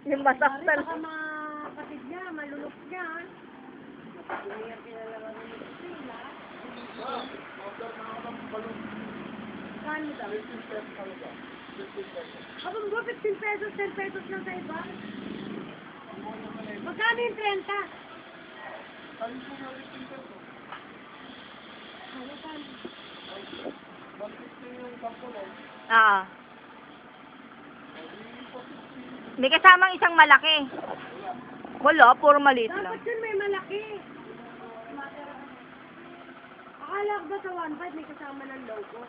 Yung masaktan. Baka kapatid niya, malulok niya. Mayroon kinalaman ng sila. Kano daw? 15 pesos. Abang ba, 15 pesos, 10 pesos lang sa iba? Magkano yung 30? Ano pa? Ah. May kasamang isang malaki. Wala, puro maliit lang. Dapat yun may malaki. Akala ko ba sa 1.5 may kasama ng logo?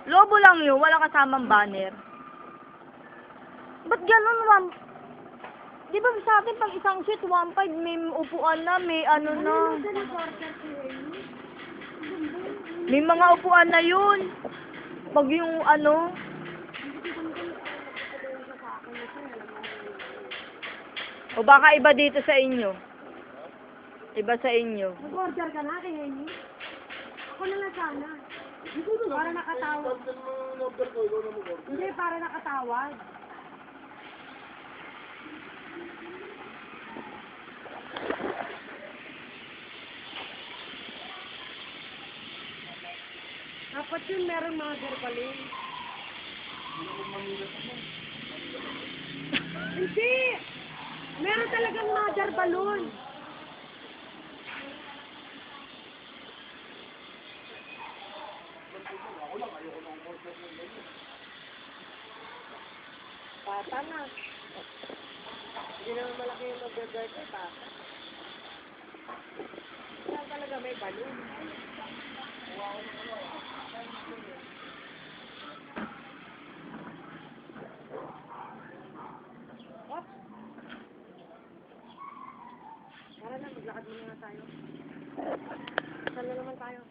Lobo lang yun, wala kasamang banner. Ba't ganun, ma'am? Di ba sa atin pag isang sheet, 1.5, may upuan na, may ano na. Ano yung nag-order si Amy? May mga upuan na yun. Pag yung ano, o baka iba dito sa inyo. Iba sa inyo. Nag-order ka na kay Amy? Ako na lang sana. Para nakatawad. Hindi, para nakatawad. Dapat yun merong mga garbalin. Hindi! Meron talagang mga garbalon. Pata na. Hindi naman malaki yung mag-order kay Pata. Saan talaga may balon? Tara na, maglakad muna tayo. Saan na naman tayo?